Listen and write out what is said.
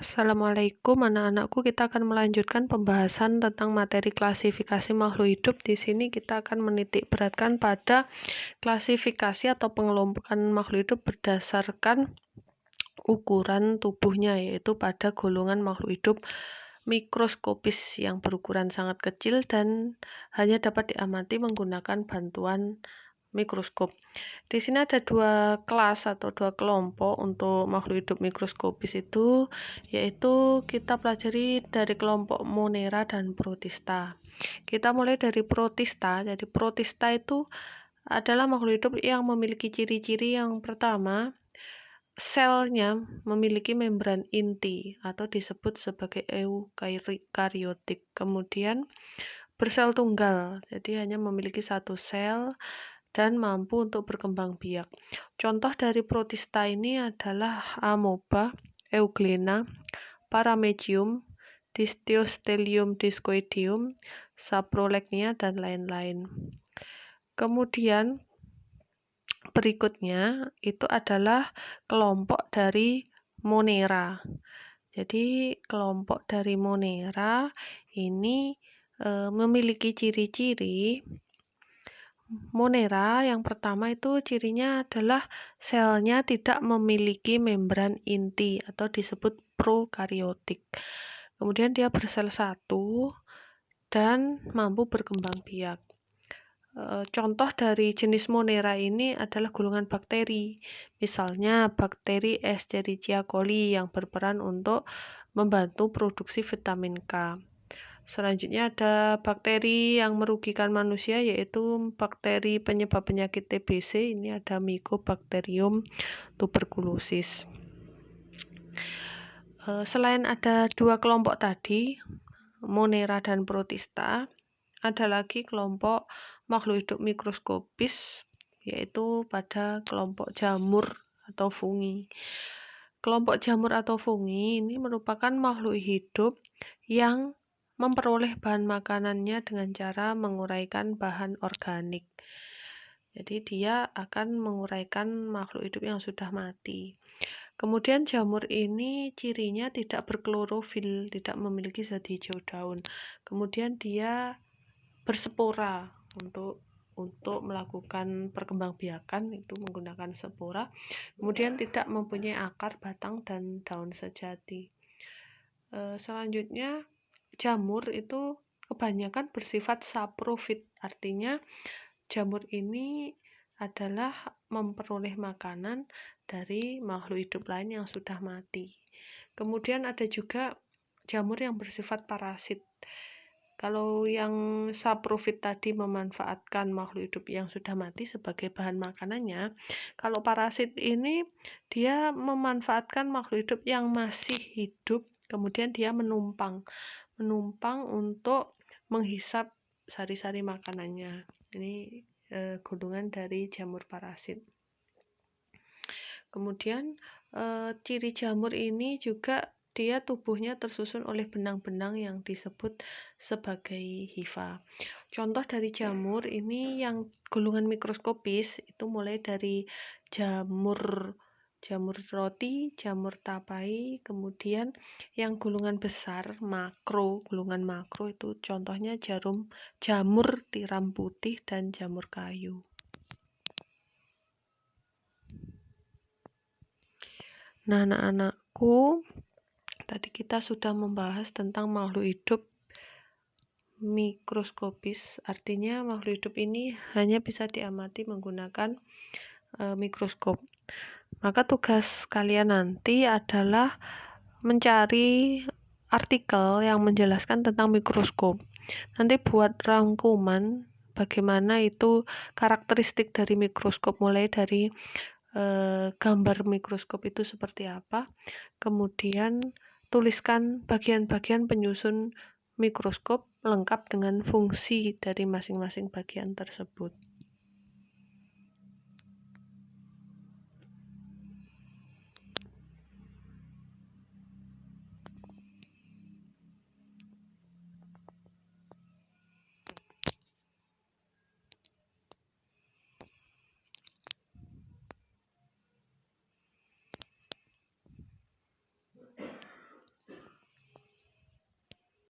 Assalamualaikum anak-anakku, kita akan melanjutkan pembahasan tentang materi klasifikasi makhluk hidup. Di sini kita akan menitik beratkan pada klasifikasi atau pengelompokan makhluk hidup berdasarkan ukuran tubuhnya, yaitu pada golongan makhluk hidup mikroskopis yang berukuran sangat kecil dan hanya dapat diamati menggunakan bantuan mikroskop. Di sini ada dua kelas atau dua kelompok untuk makhluk hidup mikroskopis itu, yaitu kita pelajari dari kelompok Monera dan Protista. Kita mulai dari Protista. Jadi Protista itu adalah makhluk hidup yang memiliki ciri-ciri yang pertama, selnya memiliki membran inti atau disebut sebagai eukariotik. Kemudian bersel tunggal, jadi hanya memiliki satu sel dan mampu untuk berkembang biak. Contoh dari protista ini adalah amoeba, euglena, paramegium, Dysostelium discoideum, saprolegnia, dan lain-lain. Kemudian berikutnya itu adalah kelompok dari Monera. Jadi kelompok dari Monera ini memiliki ciri-ciri. Monera yang pertama itu cirinya adalah selnya tidak memiliki membran inti atau disebut prokariotik. Kemudian dia bersel satu dan mampu berkembang biak. Contoh dari jenis Monera ini adalah golongan bakteri. Misalnya bakteri Escherichia coli yang berperan untuk membantu produksi vitamin K. Selanjutnya ada bakteri yang merugikan manusia, yaitu bakteri penyebab penyakit TBC. Ini ada Mycobacterium tuberculosis. Selain ada dua kelompok tadi, Monera dan Protista, ada lagi kelompok makhluk hidup mikroskopis, yaitu pada kelompok jamur atau fungi. Kelompok jamur atau fungi ini merupakan makhluk hidup yang memperoleh bahan makanannya dengan cara menguraikan bahan organik. Jadi dia akan menguraikan makhluk hidup yang sudah mati. Kemudian jamur ini cirinya tidak berklorofil, tidak memiliki zat hijau daun. Kemudian dia berspora untuk melakukan perkembangbiakan, itu menggunakan spora. Kemudian tidak mempunyai akar, batang, dan daun sejati. Selanjutnya jamur itu kebanyakan bersifat saprofit, artinya jamur ini adalah memperoleh makanan dari makhluk hidup lain yang sudah mati. Kemudian ada juga jamur yang bersifat parasit. Kalau yang saprofit tadi memanfaatkan makhluk hidup yang sudah mati sebagai bahan makanannya, kalau parasit ini dia memanfaatkan makhluk hidup yang masih hidup, kemudian dia menumpang untuk menghisap sari-sari makanannya. Ini golongan dari jamur parasit. Kemudian ciri jamur ini juga dia tubuhnya tersusun oleh benang-benang yang disebut sebagai hifa. Contoh dari jamur ini yang golongan mikroskopis itu mulai dari jamur roti, jamur tapai, kemudian yang golongan besar golongan makro itu contohnya jamur tiram putih dan jamur kayu. Nah, anak-anakku, tadi kita sudah membahas tentang makhluk hidup mikroskopis, artinya makhluk hidup ini hanya bisa diamati menggunakan mikroskop. Maka tugas kalian nanti adalah mencari artikel yang menjelaskan tentang mikroskop. Nanti buat rangkuman bagaimana itu karakteristik dari mikroskop, mulai dari gambar mikroskop itu seperti apa, kemudian tuliskan bagian-bagian penyusun mikroskop lengkap dengan fungsi dari masing-masing bagian tersebut.